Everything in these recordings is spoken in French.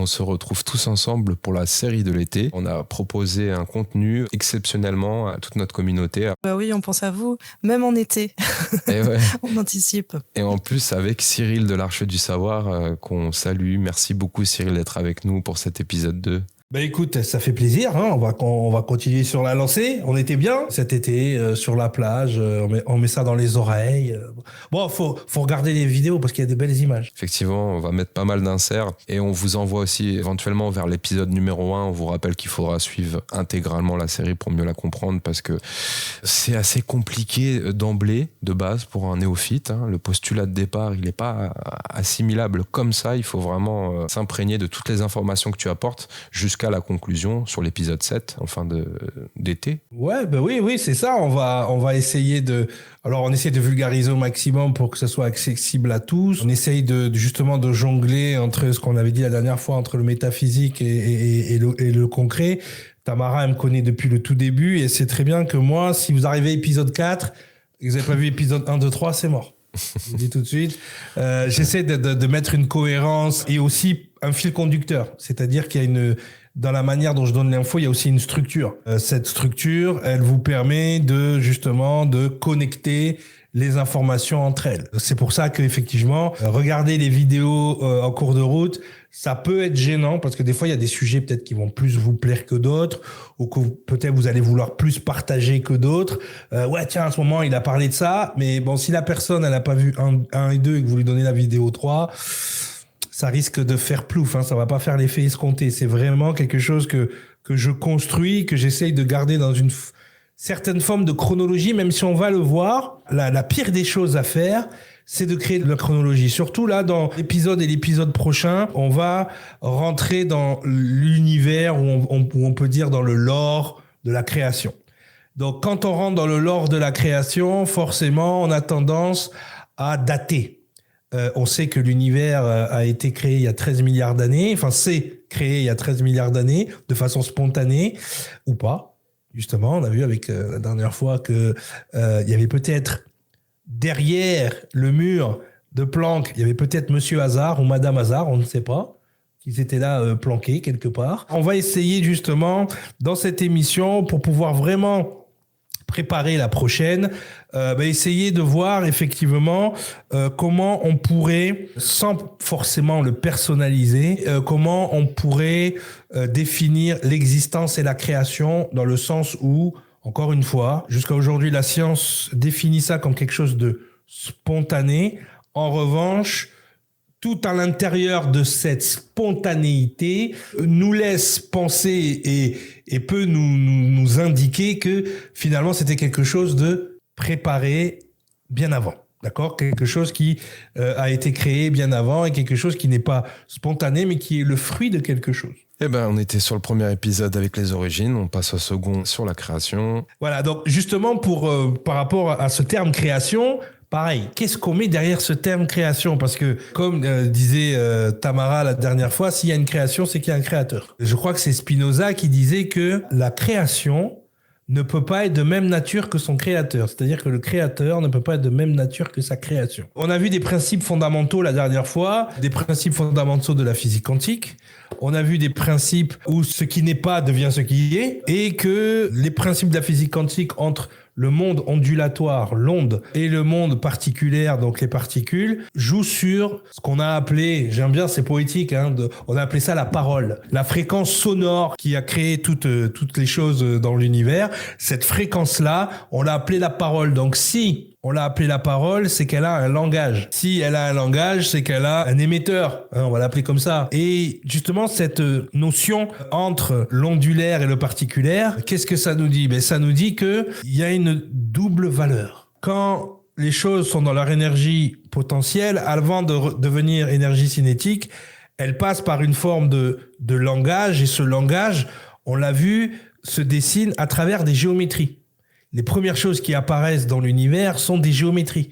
On se retrouve tous ensemble pour la série de l'été. On a proposé un contenu exceptionnellement à toute notre communauté. Bah oui, on pense à vous, même en été. Et ouais. On anticipe. Et en plus, avec Cyril de l'Arche du Savoir, qu'on salue. Merci beaucoup Cyril d'être avec nous pour cet épisode 2. Bah écoute, ça fait plaisir, hein. On va continuer sur la lancée. On était bien cet été sur la plage, on met ça dans les oreilles. Bon, faut regarder les vidéos parce qu'il y a de belles images. Effectivement, on va mettre pas mal d'inserts et on vous envoie aussi éventuellement vers l'épisode numéro 1. On vous rappelle qu'il faudra suivre intégralement la série pour mieux la comprendre parce que c'est assez compliqué d'emblée, de base, pour un néophyte, hein. Le postulat de départ, il n'est pas assimilable comme ça. Il faut vraiment s'imprégner de toutes les informations que tu apportes jusqu'à la conclusion sur l'épisode 7 en fin d'été. Ouais, bah oui, c'est ça. On va essayer on essaie de vulgariser au maximum pour que ce soit accessible à tous. On essaye justement de jongler entre ce qu'on avait dit la dernière fois, entre le métaphysique et le concret. Tamara, elle me connaît depuis le tout début et c'est très bien que moi, si vous arrivez à épisode 4 et que vous n'avez pas vu épisode 1, 2, 3, c'est mort. Je vous dis tout de suite. J'essaie de mettre une cohérence et aussi un fil conducteur. C'est-à-dire qu'il y a dans la manière dont je donne l'info, il y a aussi une structure. Cette structure, elle vous permet justement de connecter les informations entre elles. C'est pour ça qu'effectivement, regarder les vidéos en cours de route, ça peut être gênant parce que des fois, il y a des sujets peut-être qui vont plus vous plaire que d'autres ou que peut-être vous allez vouloir plus partager que d'autres. Ouais, tiens, à ce moment, il a parlé de ça. Mais bon, si la personne, elle n'a pas vu 1 et 2 et que vous lui donnez la vidéo 3... ça risque de faire plouf, hein, ça va pas faire l'effet escompté. C'est vraiment quelque chose que je construis, que j'essaye de garder dans une certaine forme de chronologie, même si on va le voir. La pire des choses à faire, c'est de créer de la chronologie. Surtout là, dans l'épisode et l'épisode prochain, on va rentrer dans l'univers où on peut dire dans le lore de la création. Donc, quand on rentre dans le lore de la création, forcément, on a tendance à dater. On sait que l'univers a été créé il y a 13 milliards d'années, enfin c'est créé il y a 13 milliards d'années, de façon spontanée, ou pas. Justement, on a vu avec la dernière fois que il y avait peut-être derrière le mur de Planck, il y avait peut-être Monsieur Hazard ou Madame Hazard, on ne sait pas, qui étaient là planqués quelque part. On va essayer justement dans cette émission pour pouvoir vraiment préparer la prochaine, essayer de voir effectivement comment on pourrait, sans forcément le personnaliser, comment on pourrait définir l'existence et la création dans le sens où, encore une fois, jusqu'à aujourd'hui, la science définit ça comme quelque chose de spontané. En revanche, tout à l'intérieur de cette spontanéité nous laisse penser et peut nous indiquer que finalement c'était quelque chose de préparé bien avant. D'accord ? Quelque chose qui a été créé bien avant et quelque chose qui n'est pas spontané mais qui est le fruit de quelque chose. Eh ben, on était sur le premier épisode avec les origines, on passe au second sur la création. Voilà, donc justement par rapport à ce terme création, pareil, qu'est-ce qu'on met derrière ce terme création ? Parce que, comme disait Tamara la dernière fois, s'il y a une création, c'est qu'il y a un créateur. Je crois que c'est Spinoza qui disait que la création ne peut pas être de même nature que son créateur. C'est-à-dire que le créateur ne peut pas être de même nature que sa création. On a vu des principes fondamentaux la dernière fois, des principes fondamentaux de la physique quantique. On a vu des principes où ce qui n'est pas devient ce qui est, et que les principes de la physique quantique entre le monde ondulatoire, l'onde, et le monde particulaire, donc les particules, jouent sur ce qu'on a appelé, j'aime bien, c'est poétique, hein, on a appelé ça la parole. La fréquence sonore qui a créé toutes les choses dans l'univers, cette fréquence-là, on l'a appelée la parole. Donc si on l'a appelée la parole, c'est qu'elle a un langage. Si elle a un langage, c'est qu'elle a un émetteur. Hein, on va l'appeler comme ça. Et justement, cette notion entre l'ondulaire et le particulaire, qu'est-ce que ça nous dit ? Ça nous dit qu'il y a une double valeur. Quand les choses sont dans leur énergie potentielle, avant de devenir énergie cinétique, elles passent par une forme de langage. Et ce langage, on l'a vu, se dessine à travers des géométries. Les premières choses qui apparaissent dans l'univers sont des géométries.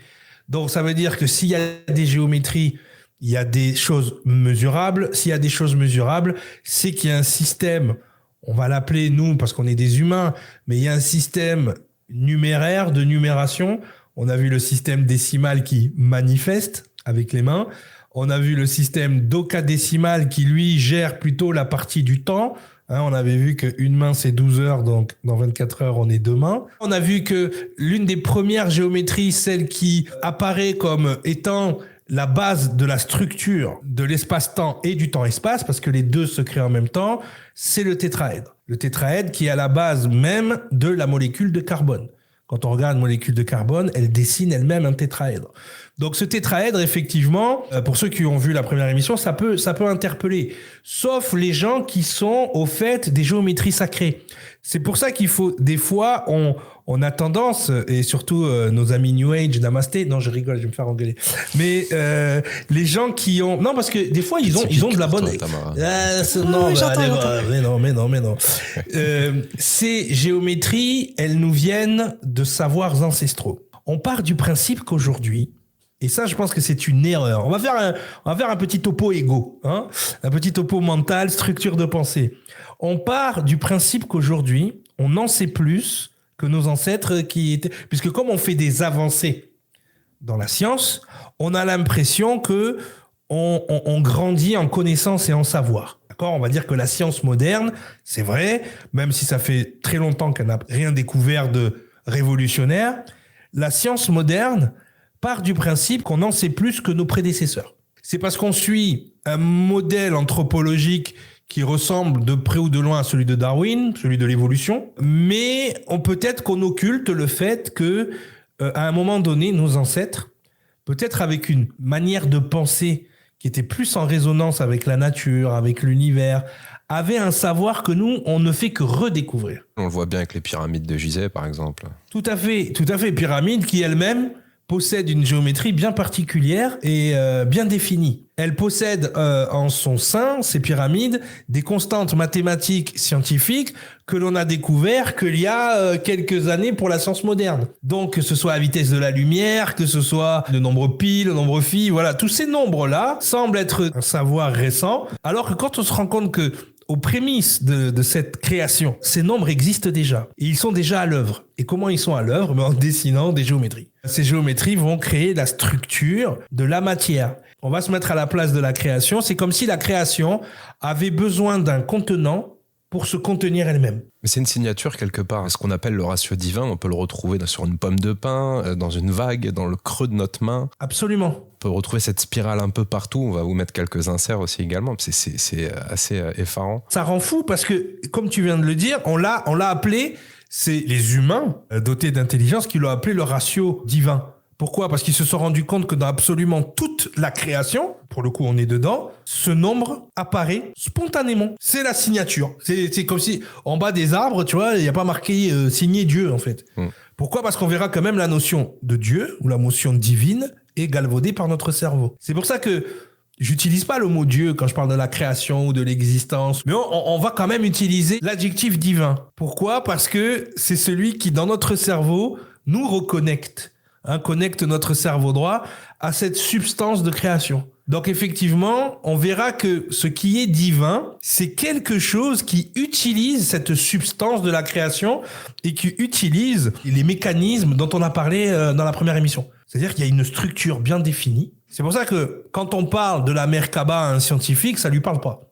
Donc, ça veut dire que s'il y a des géométries, il y a des choses mesurables. S'il y a des choses mesurables, c'est qu'il y a un système, on va l'appeler nous parce qu'on est des humains, mais il y a un système numéraire de numération. On a vu le système décimal qui manifeste avec les mains. On a vu le système d'ocadécimal qui, lui, gère plutôt la partie du temps. On avait vu qu'une main, c'est 12 heures, donc dans 24 heures, on est 2 mains. On a vu que l'une des premières géométries, celle qui apparaît comme étant la base de la structure de l'espace-temps et du temps-espace, parce que les deux se créent en même temps, c'est le tétraèdre. Le tétraèdre qui est à la base même de la molécule de carbone. Quand on regarde une molécule de carbone, elle dessine elle-même un tétraèdre. Donc ce tétraèdre, effectivement, pour ceux qui ont vu la première émission, ça peut interpeller. Sauf les gens qui sont au fait des géométries sacrées. C'est pour ça qu'il faut, des fois, on a tendance, et surtout nos amis New Age, Namasté, non je rigole, je vais me faire engueuler. Mais les gens qui ont... Non, parce que des fois, ils ont de la bonne... Mais non. Ces géométries, elles nous viennent de savoirs ancestraux. On part du principe qu'aujourd'hui, et ça, je pense que c'est une erreur. On va faire un petit topo égo, un petit topo mental, structure de pensée. On part du principe qu'aujourd'hui, on en sait plus que nos ancêtres qui étaient... Puisque comme on fait des avancées dans la science, on a l'impression que on grandit en connaissance et en savoir. D'accord ? On va dire que la science moderne, c'est vrai, même si ça fait très longtemps qu'elle n'a rien découvert de révolutionnaire, la science moderne part du principe qu'on en sait plus que nos prédécesseurs. C'est parce qu'on suit un modèle anthropologique qui ressemble de près ou de loin à celui de Darwin, celui de l'évolution, mais peut-être qu'on occulte le fait que, à un moment donné, nos ancêtres, peut-être avec une manière de penser qui était plus en résonance avec la nature, avec l'univers, avaient un savoir que nous, on ne fait que redécouvrir. On le voit bien avec les pyramides de Gizeh, par exemple. Tout à fait. Pyramide qui elle-même possède une géométrie bien particulière et bien définie. Elle possède en son sein, ces pyramides, des constantes mathématiques scientifiques que l'on a découvert qu'il y a quelques années pour la science moderne. Donc, que ce soit la vitesse de la lumière, que ce soit le nombre pi, le nombre phi, voilà, tous ces nombres-là semblent être un savoir récent, alors que quand on se rend compte que aux prémices de cette création, ces nombres existent déjà. Et ils sont déjà à l'œuvre. Et comment ils sont à l'œuvre ? En dessinant des géométries. Ces géométries vont créer la structure de la matière. On va se mettre à la place de la création. C'est comme si la création avait besoin d'un contenant pour se contenir elle-même. Mais c'est une signature quelque part. Ce qu'on appelle le ratio divin, on peut le retrouver sur une pomme de pin, dans une vague, dans le creux de notre main. Absolument. On peut retrouver cette spirale un peu partout. On va vous mettre quelques inserts aussi également. C'est assez effarant. Ça rend fou parce que, comme tu viens de le dire, on l'a appelé, c'est les humains dotés d'intelligence qui l'ont appelé le ratio divin. Pourquoi ? Parce qu'ils se sont rendus compte que dans absolument toute la création, pour le coup on est dedans, ce nombre apparaît spontanément. C'est la signature. C'est comme si en bas des arbres, tu vois, il n'y a pas marqué signé Dieu en fait. Pourquoi ? Parce qu'on verra quand même la notion de Dieu ou la notion divine est galvaudée par notre cerveau. C'est pour ça que j'utilise pas le mot Dieu quand je parle de la création ou de l'existence, mais on va quand même utiliser l'adjectif divin. Pourquoi ? Parce que c'est celui qui dans notre cerveau nous reconnecte. Connecte notre cerveau droit à cette substance de création. Donc effectivement, on verra que ce qui est divin, c'est quelque chose qui utilise cette substance de la création et qui utilise les mécanismes dont on a parlé dans la première émission. C'est-à-dire qu'il y a une structure bien définie. C'est pour ça que quand on parle de la Merkaba à un scientifique, ça lui parle pas.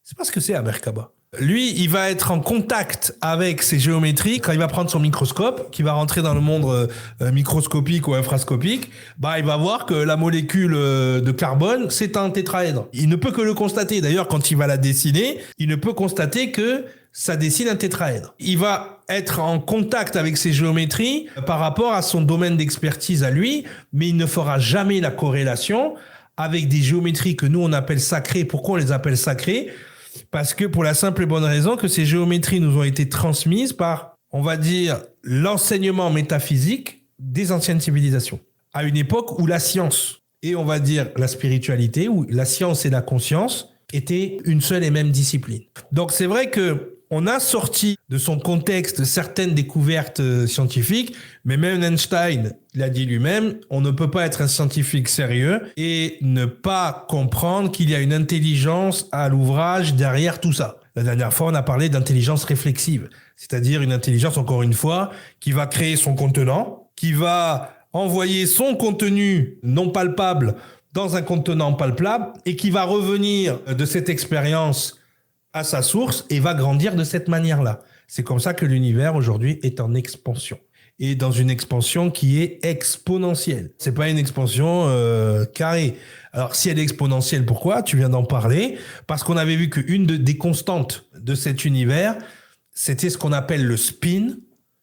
C'est pas ce que c'est la Merkaba. Lui, il va être en contact avec ces géométries quand il va prendre son microscope, qui va rentrer dans le monde microscopique ou infrascopique. Il va voir que la molécule de carbone, c'est un tétraèdre. Il ne peut que le constater. D'ailleurs, quand il va la dessiner, il ne peut constater que ça dessine un tétraèdre. Il va être en contact avec ces géométries par rapport à son domaine d'expertise à lui, mais il ne fera jamais la corrélation avec des géométries que nous, on appelle sacrées. Pourquoi on les appelle sacrées ? Parce que pour la simple et bonne raison que ces géométries nous ont été transmises par, on va dire, l'enseignement métaphysique des anciennes civilisations. À une époque où la science et on va dire la spiritualité, où la science et la conscience étaient une seule et même discipline. Donc c'est vrai que on a sorti de son contexte certaines découvertes scientifiques, mais même Einstein l'a dit lui-même, on ne peut pas être un scientifique sérieux et ne pas comprendre qu'il y a une intelligence à l'ouvrage derrière tout ça. La dernière fois, on a parlé d'intelligence réflexive, c'est-à-dire une intelligence, encore une fois, qui va créer son contenant, qui va envoyer son contenu non palpable dans un contenant palpable et qui va revenir de cette expérience à sa source et va grandir de cette manière-là. C'est comme ça que l'univers aujourd'hui est en expansion. Et dans une expansion qui est exponentielle. C'est pas une expansion carrée. Alors si elle est exponentielle, pourquoi ? Tu viens d'en parler. Parce qu'on avait vu qu'une des constantes de cet univers, c'était ce qu'on appelle le spin.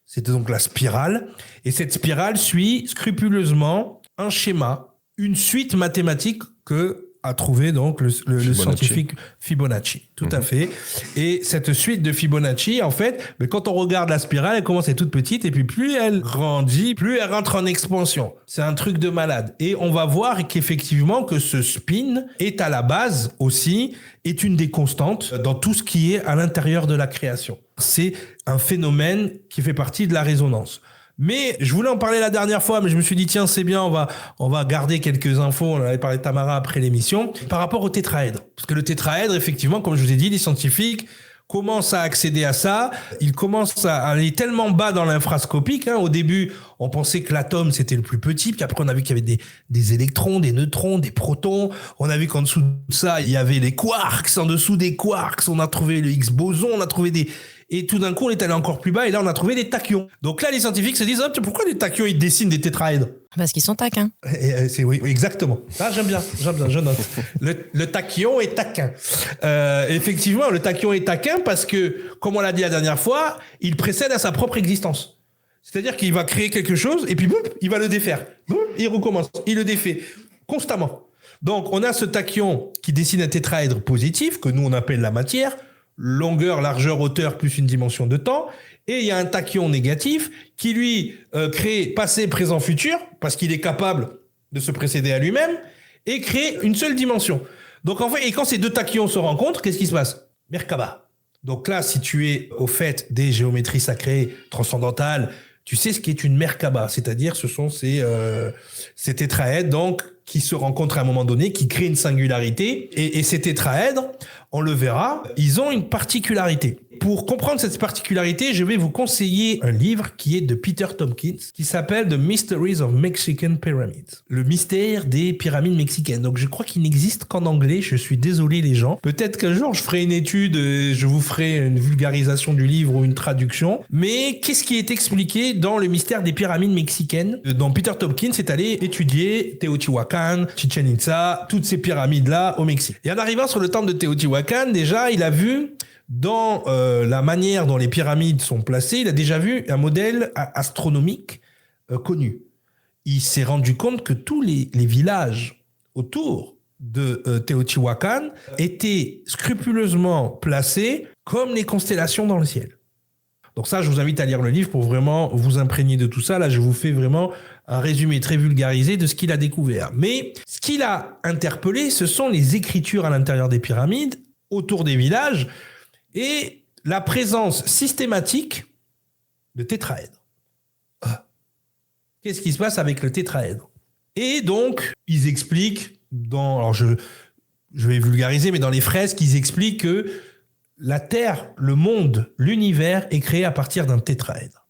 C'était donc la spirale. Et cette spirale suit scrupuleusement un schéma, une suite mathématique que a trouvé donc le scientifique Fibonacci. Tout à fait. Et cette suite de Fibonacci, en fait, mais quand on regarde la spirale, elle commence à être toute petite et puis plus elle grandit, plus elle rentre en expansion. C'est un truc de malade. Et on va voir qu'effectivement que ce spin est à la base aussi, est une des constantes dans tout ce qui est à l'intérieur de la création. C'est un phénomène qui fait partie de la résonance. Mais je voulais en parler la dernière fois, mais je me suis dit, tiens, c'est bien, on va garder quelques infos. On en avait parlé de Tamara après l'émission. Par rapport au tétraèdre. Parce que le tétraèdre, effectivement, comme je vous ai dit, les scientifiques commencent à accéder à ça. Ils commencent à aller tellement bas dans l'infrascopique. Au début, on pensait que l'atome, c'était le plus petit. Puis après, on a vu qu'il y avait des électrons, des neutrons, des protons. On a vu qu'en dessous de ça, il y avait les quarks. En dessous des quarks, on a trouvé le Higgs boson. On a trouvé Et tout d'un coup, on est allé encore plus bas et là, on a trouvé des tachyons. Donc là, les scientifiques se disent, pourquoi les tachyons, ils dessinent des tétraèdres ? Parce qu'ils sont taquins. Oui, exactement. Ah, j'aime bien, je note. Le tachyon est taquin. Effectivement, le tachyon est taquin parce que, comme on l'a dit la dernière fois, il précède à sa propre existence. C'est-à-dire qu'il va créer quelque chose et puis boum, il va le défaire. Boum, il recommence, il le défait constamment. Donc, on a ce tachyon qui dessine un tétraèdre positif que nous, on appelle la matière. Longueur, largeur, hauteur, plus une dimension de temps. Et il y a un tachyon négatif qui, lui, crée passé, présent, futur, parce qu'il est capable de se précéder à lui-même, et crée une seule dimension. Donc, en fait, et quand ces deux tachyons se rencontrent, qu'est-ce qui se passe ? Merkaba. Donc là, si tu es au fait des géométries sacrées transcendantales, tu sais ce qu'est une Merkaba, c'est-à-dire ce sont ces tétraèdres, donc, qui se rencontrent à un moment donné, qui créent une singularité. Et ces tétraèdres, on le verra, ils ont une particularité. Pour comprendre cette particularité, je vais vous conseiller un livre qui est de Peter Tompkins, qui s'appelle The Mysteries of Mexican Pyramids. Le mystère des pyramides mexicaines. Donc je crois qu'il n'existe qu'en anglais, je suis désolé les gens. Peut-être qu'un jour je ferai une étude, je vous ferai une vulgarisation du livre ou une traduction. Mais qu'est-ce qui est expliqué dans le mystère des pyramides mexicaines, dont Peter Tompkins est allé étudier Teotihuacan, Chichen Itza, toutes ces pyramides-là au Mexique. Et en arrivant sur le temple de Teotihuacan, déjà, il a vu dans la manière dont les pyramides sont placées, il a déjà vu un modèle astronomique connu. Il s'est rendu compte que tous les villages autour de Teotihuacan étaient scrupuleusement placés comme les constellations dans le ciel. Donc ça, je vous invite à lire le livre pour vraiment vous imprégner de tout ça. Là, je vous fais vraiment un résumé très vulgarisé de ce qu'il a découvert. Mais ce qu'il a interpellé, ce sont les écritures à l'intérieur des pyramides, autour des villages, et la présence systématique de tétraèdres. Qu'est-ce qui se passe avec le tétraèdre ? Et donc, ils expliquent, alors je vais vulgariser, mais dans les fresques, ils expliquent que la Terre, le monde, l'univers est créé à partir d'un tétraèdre.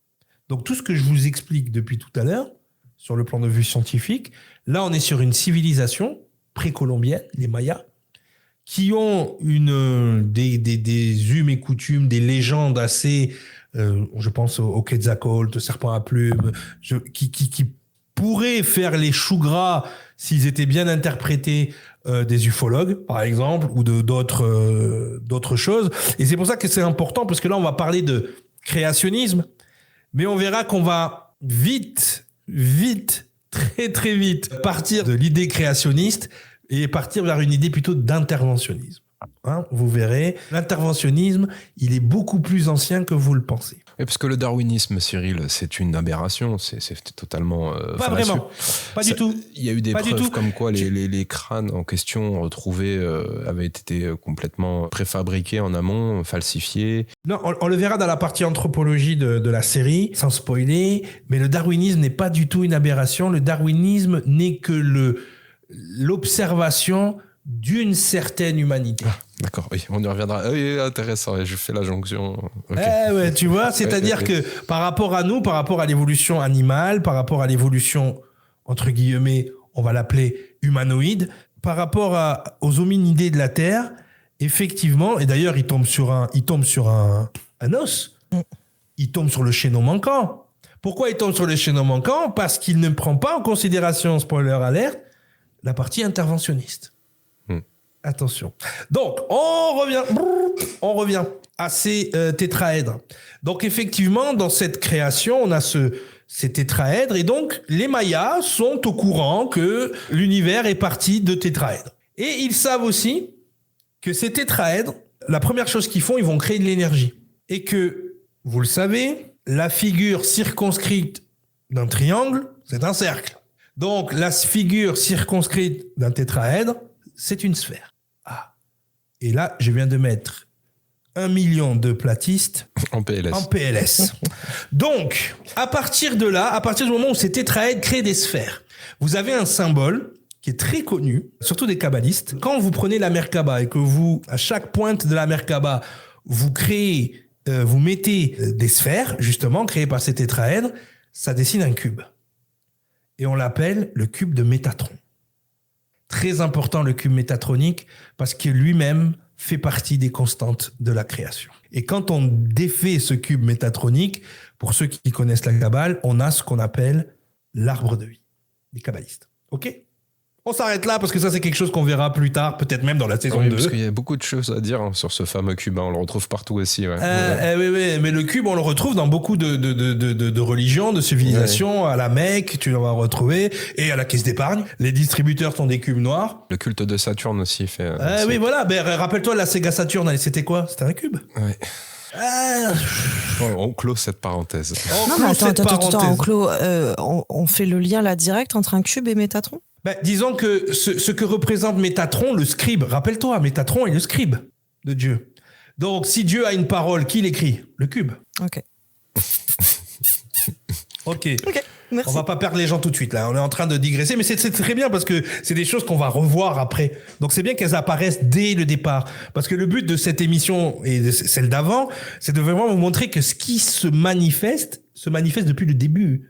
Donc tout ce que je vous explique depuis tout à l'heure, sur le plan de vue scientifique, là on est sur une civilisation précolombienne, les Mayas, qui ont des us et coutumes, des légendes assez, je pense au Quetzalcoatl, au serpent à plumes, qui pourraient faire les choux gras s'ils étaient bien interprétés des ufologues, par exemple, ou d'autres choses. Et c'est pour ça que c'est important, parce que là, on va parler de créationnisme, mais on verra qu'on va vite, très très vite, partir de l'idée créationniste et partir vers une idée plutôt d'interventionnisme. Vous verrez, l'interventionnisme, il est beaucoup plus ancien que vous le pensez. Et parce que le darwinisme, Cyril, c'est une aberration, c'est totalement pas fallacieux. Vraiment, pas du tout. Il y a eu des preuves comme quoi les crânes en question retrouvés avaient été complètement préfabriqués en amont, falsifiés. Non, on le verra dans la partie anthropologie de la série, sans spoiler, mais le darwinisme n'est pas du tout une aberration. Le darwinisme n'est que l'observation d'une certaine humanité. D'accord, oui, on y reviendra. Oui, intéressant, je fais la jonction. Okay. Ouais, tu vois, c'est-à-dire que par rapport à nous, par rapport à l'évolution animale, par rapport à l'évolution, entre guillemets, on va l'appeler humanoïdes. Par rapport aux hominidés de la Terre, effectivement, et d'ailleurs, il tombe sur un os. Il tombe sur le chaînon manquant. Pourquoi il tombe sur le chaînon manquant? Parce qu'il ne prend pas en considération, spoiler alert, la partie interventionniste. Attention. Donc, on revient à ces tétraèdres. Donc, effectivement, dans cette création, on a ces tétraèdres. Et donc, les Mayas sont au courant que l'univers est parti de tétraèdres. Et ils savent aussi que ces tétraèdres, la première chose qu'ils font, ils vont créer de l'énergie. Et que, vous le savez, la figure circonscrite d'un triangle, c'est un cercle. Donc, la figure circonscrite d'un tétraèdre, c'est une sphère. Et là, je viens de mettre 1 million de platistes en PLS. Donc, à partir du moment où ces tétraèdres créent des sphères, vous avez un symbole qui est très connu, surtout des kabbalistes. Quand vous prenez la Merkaba et que vous, à chaque pointe de la Merkaba, vous mettez des sphères, justement, créées par ces tétraèdres, ça dessine un cube. Et on l'appelle le cube de Métatron. Très important, le cube métatronique, parce que lui-même fait partie des constantes de la création. Et quand on défait ce cube métatronique, pour ceux qui connaissent la Kabbale, on a ce qu'on appelle l'arbre de vie des kabbalistes. OK ? On s'arrête là parce que ça, c'est quelque chose qu'on verra plus tard, peut-être même dans la saison 2. Parce qu'il y a beaucoup de choses à dire sur ce fameux cube. On le retrouve partout aussi. Ouais. Oui, mais le cube, on le retrouve dans beaucoup de religions, de civilisations. Ouais. À la Mecque, tu vas retrouver. Et à la caisse d'épargne. Les distributeurs sont des cubes noirs. Le culte de Saturne aussi fait... oui, voilà. Ben, rappelle-toi, la Sega Saturn, c'était quoi? C'était un cube. Ouais. On clôt cette parenthèse. Non, mais attends, on fait le lien là direct entre un cube et Métatron? Disons que ce que représente Métatron, le scribe, rappelle-toi, Métatron est le scribe de Dieu. Donc, si Dieu a une parole, qui l'écrit? Le cube. Ok. Ok. Merci. On va pas perdre les gens tout de suite, là. On est en train de digresser, mais c'est très bien parce que c'est des choses qu'on va revoir après. Donc, c'est bien qu'elles apparaissent dès le départ. Parce que le but de cette émission et de celle d'avant, c'est de vraiment vous montrer que ce qui se manifeste depuis le début.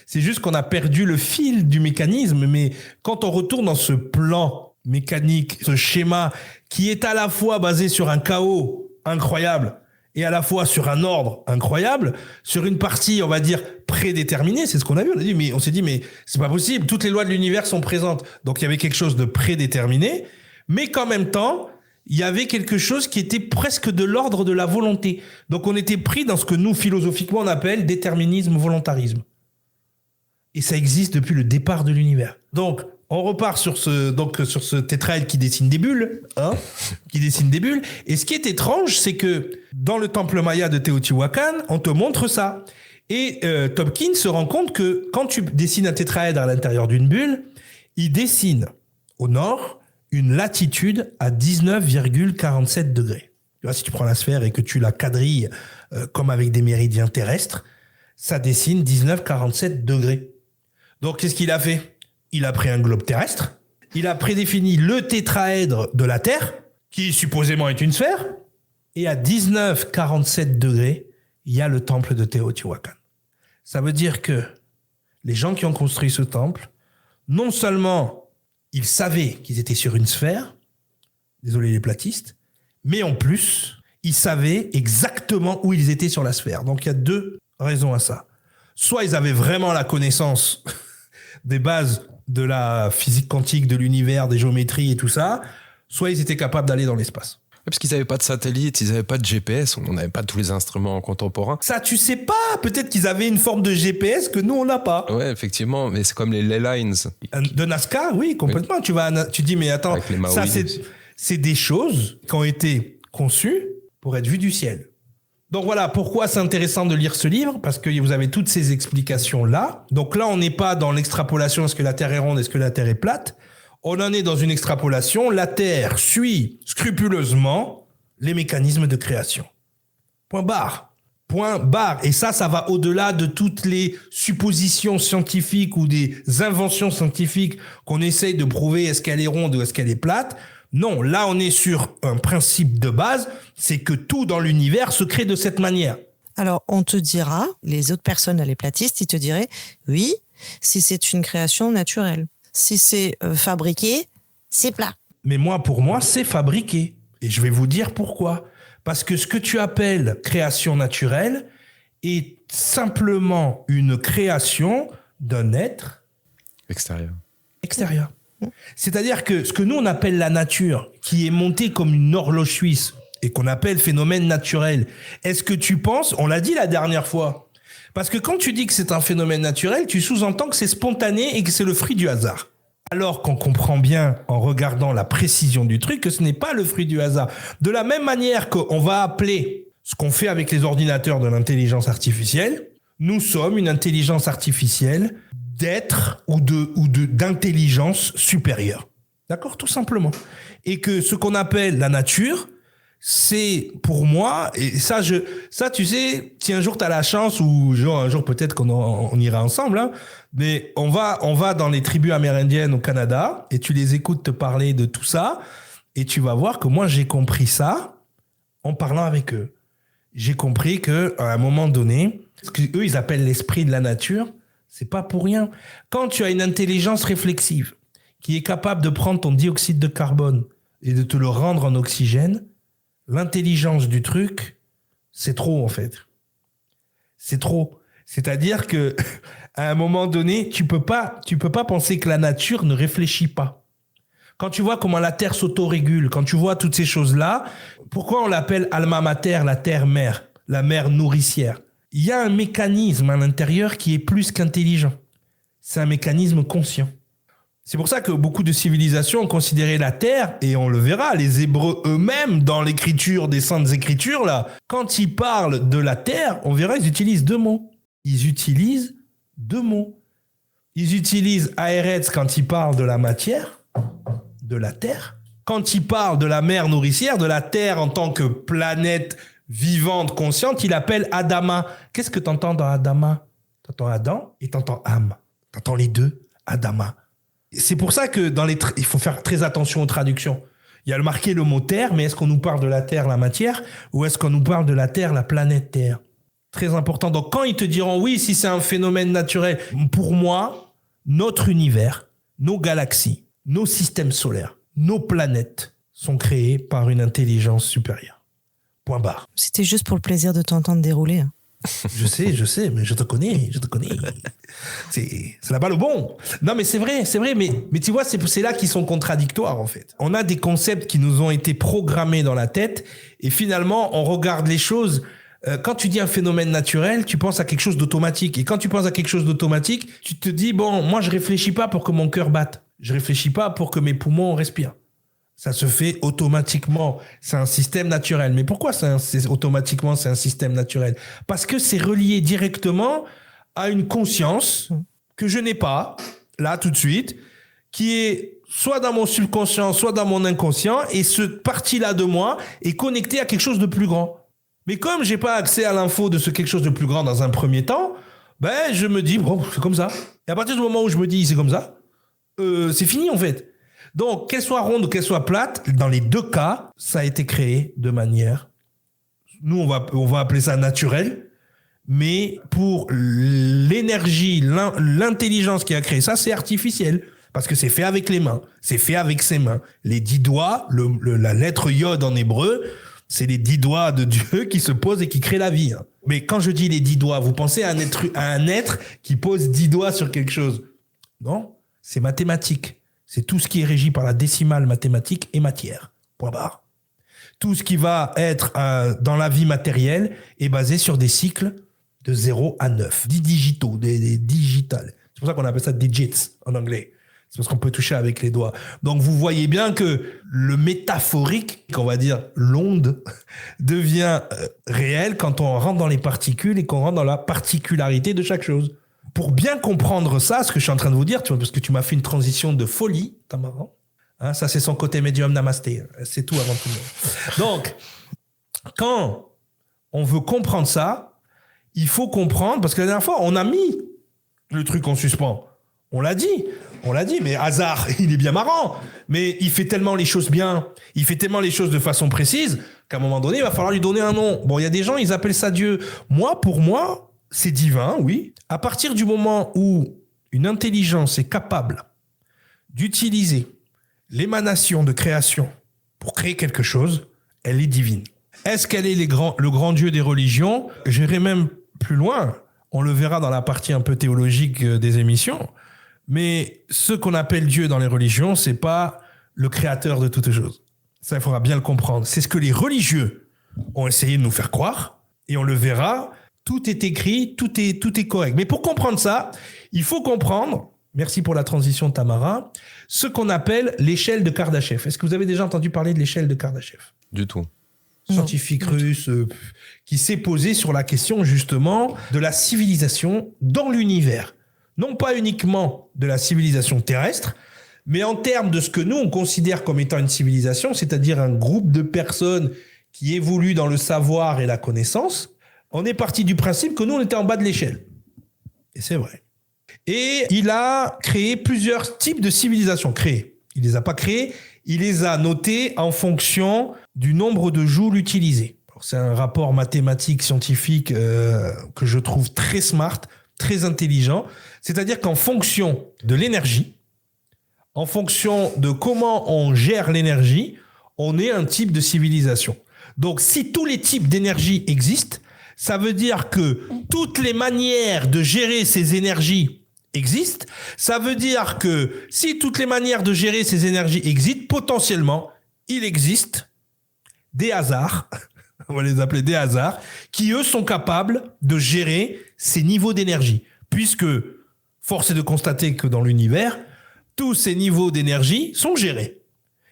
C'est juste qu'on a perdu le fil du mécanisme, mais quand on retourne dans ce plan mécanique, ce schéma qui est à la fois basé sur un chaos incroyable et à la fois sur un ordre incroyable, sur une partie, on va dire, prédéterminée, c'est ce qu'on a vu. On s'est dit, mais c'est pas possible, toutes les lois de l'univers sont présentes. Donc il y avait quelque chose de prédéterminé, mais qu'en même temps, il y avait quelque chose qui était presque de l'ordre de la volonté. Donc on était pris dans ce que nous, philosophiquement, on appelle déterminisme-volontarisme. Et ça existe depuis le départ de l'univers. Donc, on repart sur ce tétraèdre qui dessine des bulles, Et ce qui est étrange, c'est que dans le temple maya de Teotihuacan, on te montre ça. Et Tolkien se rend compte que quand tu dessines un tétraèdre à l'intérieur d'une bulle, il dessine au nord une latitude à 19,47 degrés. Tu vois, si tu prends la sphère et que tu la quadrilles comme avec des méridiens terrestres, ça dessine 19,47 degrés. Donc, qu'est-ce qu'il a fait? Il a pris un globe terrestre, il a prédéfini le tétraèdre de la Terre, qui supposément est une sphère, et à 19,47 degrés, il y a le temple de Teotihuacan. Ça veut dire que les gens qui ont construit ce temple, non seulement ils savaient qu'ils étaient sur une sphère, désolé les platistes, mais en plus, ils savaient exactement où ils étaient sur la sphère. Donc, il y a deux raisons à ça. Soit ils avaient vraiment la connaissance des bases de la physique quantique, de l'univers, des géométries et tout ça, soit ils étaient capables d'aller dans l'espace. Parce qu'ils n'avaient pas de satellite, ils n'avaient pas de GPS, on n'avait pas tous les instruments contemporains. Ça, tu sais pas. Peut-être qu'ils avaient une forme de GPS que nous, on n'a pas. Ouais, effectivement, mais c'est comme les ley lines. De Nazca, oui, complètement. Oui. Tu dis, mais attends, ça, c'est des choses qui ont été conçues pour être vues du ciel. Donc voilà, pourquoi c'est intéressant de lire ce livre? Parce que vous avez toutes ces explications-là. Donc là, on n'est pas dans l'extrapolation, est-ce que la Terre est ronde, est-ce que la Terre est plate? On en est dans une extrapolation. La Terre suit scrupuleusement les mécanismes de création. Point barre. Point barre. Et ça va au-delà de toutes les suppositions scientifiques ou des inventions scientifiques qu'on essaye de prouver est-ce qu'elle est ronde ou est-ce qu'elle est plate. Non, là, on est sur un principe de base, c'est que tout dans l'univers se crée de cette manière. Alors, on te dira, les autres personnes, les platistes, ils te diraient, oui, si c'est une création naturelle. Si c'est fabriqué, c'est plat. Mais pour moi, c'est fabriqué. Et je vais vous dire pourquoi. Parce que ce que tu appelles création naturelle est simplement une création d'un être extérieur. C'est-à-dire que ce que nous, on appelle la nature, qui est montée comme une horloge suisse et qu'on appelle phénomène naturel, est-ce que tu penses, on l'a dit la dernière fois, parce que quand tu dis que c'est un phénomène naturel, tu sous-entends que c'est spontané et que c'est le fruit du hasard. Alors qu'on comprend bien, en regardant la précision du truc, que ce n'est pas le fruit du hasard. De la même manière qu'on va appeler ce qu'on fait avec les ordinateurs de l'intelligence artificielle, nous sommes une intelligence artificielle d'être ou d'intelligence supérieure. D'accord ? Tout simplement. Et que ce qu'on appelle la nature, c'est pour moi, et ça tu sais, si un jour tu as la chance, ou genre un jour peut-être qu'on ira ensemble, hein, mais on va dans les tribus amérindiennes au Canada et tu les écoutes te parler de tout ça et tu vas voir que moi j'ai compris ça en parlant avec eux. J'ai compris que à un moment donné, ce qu'eux ils appellent l'esprit de la nature, c'est pas pour rien. Quand tu as une intelligence réflexive qui est capable de prendre ton dioxyde de carbone et de te le rendre en oxygène, l'intelligence du truc, c'est trop en fait. C'est trop. C'est-à-dire que à un moment donné, tu peux pas penser que la nature ne réfléchit pas. Quand tu vois comment la Terre s'autorégule, quand tu vois toutes ces choses-là, pourquoi on l'appelle Alma Mater, la Terre-Mère, la mère nourricière ? Il y a un mécanisme à l'intérieur qui est plus qu'intelligent. C'est un mécanisme conscient. C'est pour ça que beaucoup de civilisations ont considéré la Terre, et on le verra, les Hébreux eux-mêmes, dans l'écriture des Saintes Écritures, là, quand ils parlent de la Terre, on verra, ils utilisent deux mots. Ils utilisent Aeretz quand ils parlent de la matière, de la Terre. Quand ils parlent de la mère nourricière, de la Terre en tant que planète vivante, consciente, il appelle Adama. Qu'est-ce que tu entends dans Adama ? Tu entends Adam et tu entends âme. Tu entends les deux, Adama. C'est pour ça que il faut faire très attention aux traductions. Il y a marqué le mot terre, mais est-ce qu'on nous parle de la terre, la matière, ou est-ce qu'on nous parle de la terre, la planète Terre ? Très important. Donc quand ils te diront oui, si c'est un phénomène naturel, pour moi, notre univers, nos galaxies, nos systèmes solaires, nos planètes sont créés par une intelligence supérieure. Point barre. C'était juste pour le plaisir de t'entendre dérouler. Hein. Je sais, mais je te connais. C'est la balle au bon. Non, mais c'est vrai, mais tu vois, c'est là qu'ils sont contradictoires, en fait. On a des concepts qui nous ont été programmés dans la tête, et finalement, on regarde les choses. Quand tu dis un phénomène naturel, tu penses à quelque chose d'automatique. Et quand tu penses à quelque chose d'automatique, tu te dis, bon, moi, je réfléchis pas pour que mon cœur batte. Je réfléchis pas pour que mes poumons respirent. Ça se fait automatiquement. C'est un système naturel. Mais pourquoi automatiquement, c'est un système naturel ? Parce que c'est relié directement à une conscience que je n'ai pas, là, tout de suite, qui est soit dans mon subconscient, soit dans mon inconscient, et cette partie-là de moi est connectée à quelque chose de plus grand. Mais comme j'ai pas accès à l'info de ce quelque chose de plus grand dans un premier temps, ben, je me dis, bon, c'est comme ça. Et à partir du moment où je me dis, c'est comme ça, c'est fini, en fait. Donc, qu'elle soit ronde ou qu'elle soit plate, dans les deux cas, ça a été créé de manière, nous, on va appeler ça naturel, mais pour l'énergie, l'intelligence qui a créé ça, c'est artificiel. Parce que c'est fait avec les mains. C'est fait avec ses mains. Les 10 doigts, la lettre Yod en hébreu, c'est les 10 doigts de Dieu qui se posent et qui créent la vie. Mais quand je dis les 10 doigts, vous pensez à un être qui pose 10 doigts sur quelque chose. Non, c'est mathématique. C'est tout ce qui est régi par la décimale mathématique et matière. Point barre. Tout ce qui va être dans la vie matérielle est basé sur des cycles de 0 à 9. 10 digitaux, des digitales. C'est pour ça qu'on appelle ça digits en anglais. C'est parce qu'on peut toucher avec les doigts. Donc vous voyez bien que le métaphorique, qu'on va dire l'onde, devient réel quand on rentre dans les particules et qu'on rentre dans la particularité de chaque chose. Pour bien comprendre ça, ce que je suis en train de vous dire, tu vois, parce que tu m'as fait une transition de folie, t'as marrant. Hein, ça, c'est son côté médium namasté. C'est tout avant tout le monde. Donc, quand on veut comprendre ça, il faut comprendre, parce que la dernière fois, on a mis le truc en suspens. On l'a dit, mais hasard, il est bien marrant. Mais il fait tellement les choses bien, il fait tellement les choses de façon précise, qu'à un moment donné, il va falloir lui donner un nom. Bon, il y a des gens, ils appellent ça Dieu. Pour moi, c'est divin, oui. À partir du moment où une intelligence est capable d'utiliser l'émanation de création pour créer quelque chose, elle est divine. Est-ce qu'elle est le grand Dieu des religions? J'irai même plus loin. On le verra dans la partie un peu théologique des émissions. Mais ce qu'on appelle Dieu dans les religions, c'est pas le créateur de toutes choses. Ça, il faudra bien le comprendre. C'est ce que les religieux ont essayé de nous faire croire. Et on le verra. Tout est écrit, tout est correct. Mais pour comprendre ça, il faut comprendre, merci pour la transition Tamara, ce qu'on appelle l'échelle de Kardashev. Est-ce que vous avez déjà entendu parler de l'échelle de Kardashev? Du tout. Scientifique russe qui s'est posé sur la question justement de la civilisation dans l'univers. Non pas uniquement de la civilisation terrestre, mais en termes de ce que nous, on considère comme étant une civilisation, c'est-à-dire un groupe de personnes qui évoluent dans le savoir et la connaissance. On est parti du principe que nous, on était en bas de l'échelle. Et c'est vrai. Et il a créé plusieurs types de civilisations. Il les a pas créées, il les a notées en fonction du nombre de joules utilisés. C'est un rapport mathématique, scientifique que je trouve très smart, très intelligent. C'est-à-dire qu'en fonction de l'énergie, en fonction de comment on gère l'énergie, on est un type de civilisation. Donc, si tous les types d'énergie existent, ça veut dire que toutes les manières de gérer ces énergies existent. Ça veut dire que si toutes les manières de gérer ces énergies existent, potentiellement, il existe des hasards, on va les appeler des hasards, qui eux sont capables de gérer ces niveaux d'énergie. Puisque, force est de constater que dans l'univers, tous ces niveaux d'énergie sont gérés.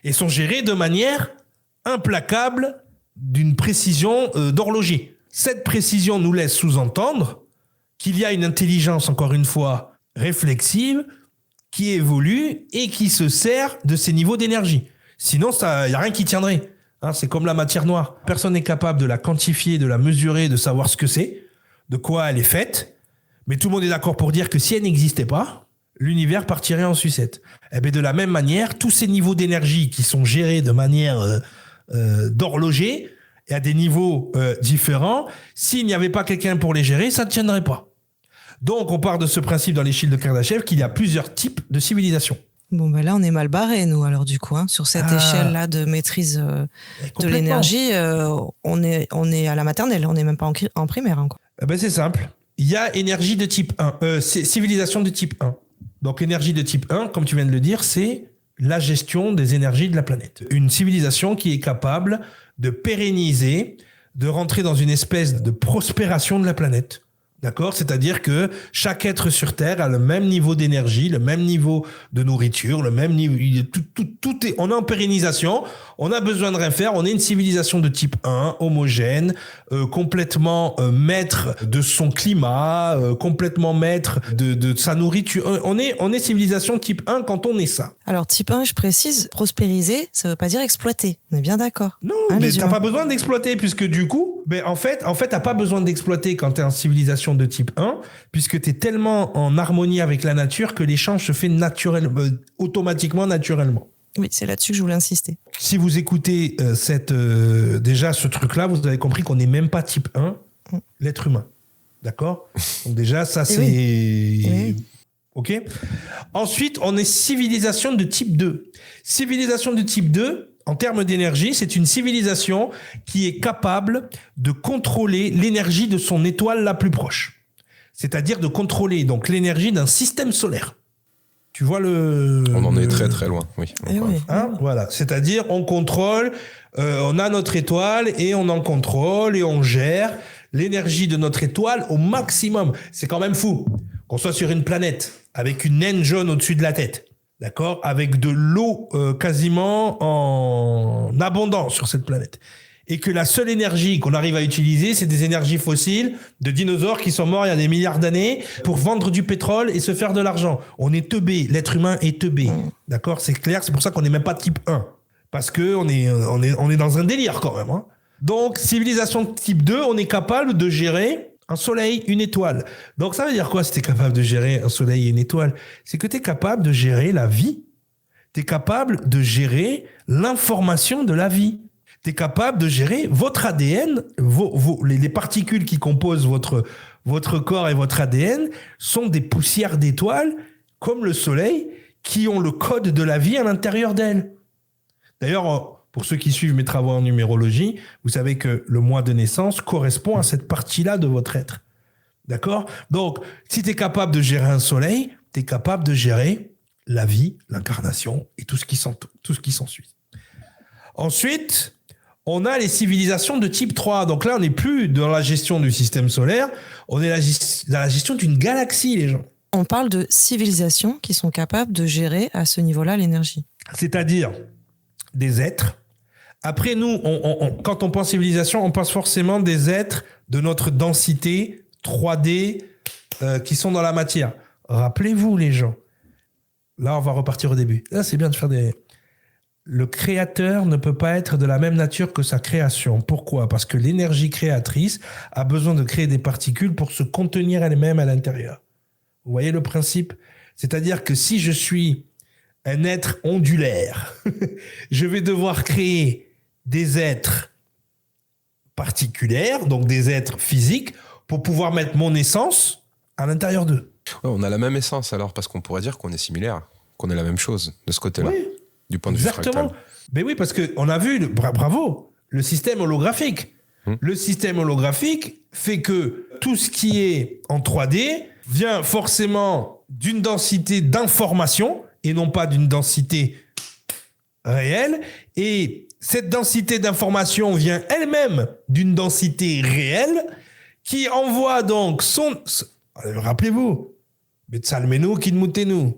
Et sont gérés de manière implacable, d'une précision d'horloger. Cette précision nous laisse sous-entendre qu'il y a une intelligence, encore une fois, réflexive, qui évolue et qui se sert de ces niveaux d'énergie. Sinon, il n'y a rien qui tiendrait. C'est comme la matière noire. Personne n'est capable de la quantifier, de la mesurer, de savoir ce que c'est, de quoi elle est faite. Mais tout le monde est d'accord pour dire que si elle n'existait pas, l'univers partirait en sucette. Et bien de la même manière, tous ces niveaux d'énergie qui sont gérés de manière d'horloger et à des niveaux différents, s'il n'y avait pas quelqu'un pour les gérer, ça ne tiendrait pas. Donc, on part de ce principe dans l'échelle de Kardashev qu'il y a plusieurs types de civilisations. Bon, ben là, on est mal barré, nous, alors, du coup, sur cette échelle-là de maîtrise de l'énergie, on est à la maternelle, on n'est même pas en primaire. Quoi. C'est simple. Il y a énergie de type 1, civilisation de type 1. Donc, énergie de type 1, comme tu viens de le dire, c'est la gestion des énergies de la planète. Une civilisation qui est capable de pérenniser, de rentrer dans une espèce de prospération de la planète. D'accord? C'est-à-dire que chaque être sur Terre a le même niveau d'énergie, le même niveau de nourriture, le même niveau, tout est, on est en pérennisation, on a besoin de rien faire, on est une civilisation de type 1, homogène, complètement maître de son climat, complètement maître de sa nourriture. On est civilisation type 1 quand on est ça. Alors type 1, je précise, prospériser, ça veut pas dire exploiter. On est bien d'accord. Non, mais t'as pas besoin d'exploiter puisque du coup, en fait, t'as pas besoin d'exploiter quand t'es en civilisation de type 1, puisque tu es tellement en harmonie avec la nature que l'échange se fait automatiquement, naturellement. Oui, c'est là-dessus que je voulais insister. Si vous écoutez déjà ce truc-là, vous avez compris qu'on n'est même pas type 1, l'être humain. D'accord? Donc déjà, ça c'est... Oui. OK? Ensuite, on est civilisation de type 2. Civilisation de type 2, en termes d'énergie, c'est une civilisation qui est capable de contrôler l'énergie de son étoile la plus proche. C'est-à-dire de contrôler donc l'énergie d'un système solaire. Tu vois On en est très très loin, oui. Voilà. C'est-à-dire on contrôle, on a notre étoile et on en contrôle et on gère l'énergie de notre étoile au maximum. C'est quand même fou qu'on soit sur une planète avec une naine jaune au-dessus de la tête. D'accord? Avec de l'eau quasiment en abondance sur cette planète. Et que la seule énergie qu'on arrive à utiliser, c'est des énergies fossiles de dinosaures qui sont morts il y a des milliards d'années pour vendre du pétrole et se faire de l'argent. On est teubé. L'être humain est teubé. D'accord? C'est clair. C'est pour ça qu'on n'est même pas type 1. Parce que on est dans un délire quand même. Donc, civilisation type 2, on est capable de gérer un soleil, une étoile. Donc, ça veut dire quoi si tu es capable de gérer un soleil et une étoile? C'est que tu es capable de gérer la vie. Tu es capable de gérer l'information de la vie. Tu es capable de gérer votre ADN. Les particules qui composent votre corps et votre ADN sont des poussières d'étoiles, comme le soleil, qui ont le code de la vie à l'intérieur d'elles. D'ailleurs, pour ceux qui suivent mes travaux en numérologie, vous savez que le mois de naissance correspond à cette partie-là de votre être. D'accord ? Donc, si tu es capable de gérer un soleil, tu es capable de gérer la vie, l'incarnation et tout ce qui s'ensuit. Ensuite, on a les civilisations de type 3. Donc là, on n'est plus dans la gestion du système solaire, on est dans la gestion d'une galaxie, les gens. On parle de civilisations qui sont capables de gérer à ce niveau-là l'énergie. C'est-à-dire des êtres. Après, nous, quand on pense civilisation, on pense forcément des êtres de notre densité 3D qui sont dans la matière. Rappelez-vous, les gens. Là, on va repartir au début. Là, c'est bien de faire des... Le créateur ne peut pas être de la même nature que sa création. Pourquoi ? Parce que l'énergie créatrice a besoin de créer des particules pour se contenir elle-même à l'intérieur. Vous voyez le principe ? C'est-à-dire que si je suis un être ondulaire, je vais devoir créer des êtres particuliers, donc des êtres physiques, pour pouvoir mettre mon essence à l'intérieur d'eux. Ouais, on a la même essence alors, parce qu'on pourrait dire qu'on est similaire, qu'on est la même chose de ce côté-là. Oui. Du point de vue Exactement. fractal. Mais oui, parce qu'on a vu, bravo, le système holographique. Le système holographique fait que tout ce qui est en 3D vient forcément d'une densité d'information et non pas d'une densité réelle. Et cette densité d'information vient elle-même d'une densité réelle qui envoie donc son... Rappelez-vous, Betsalmenu Kinmutenu.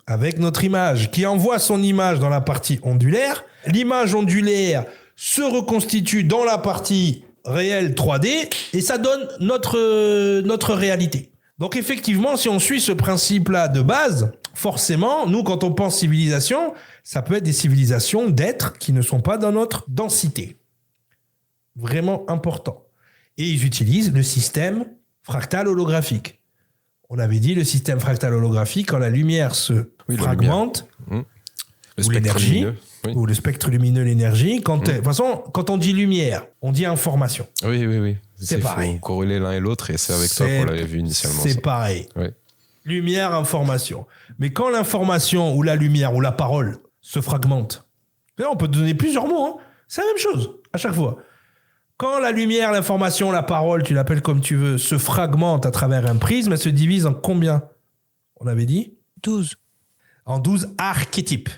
Avec notre image, qui envoie son image dans la partie ondulaire. L'image ondulaire se reconstitue dans la partie réelle 3D et ça donne notre réalité. Donc effectivement, si on suit ce principe-là de base, forcément, nous, quand on pense civilisation, ça peut être des civilisations d'êtres qui ne sont pas dans notre densité. Vraiment important. Et ils utilisent le système fractal holographique. On avait dit le système fractal holographique, quand la lumière se fragmente, le ou l'énergie, lumineux, oui. ou le spectre lumineux, l'énergie. De toute façon, quand on dit lumière, on dit information. Oui. C'est pareil. Il faut corréler l'un et l'autre et c'est avec toi qu'on l'avait vu initialement. C'est ça. pareil. Oui. Lumière, information. Mais quand l'information ou la lumière ou la parole se fragmente, là, on peut donner plusieurs mots. Hein. C'est la même chose à chaque fois. Quand la lumière, l'information, la parole, tu l'appelles comme tu veux, se fragmente à travers un prisme, elle se divise en combien ? On avait dit ? 12. En 12 archétypes.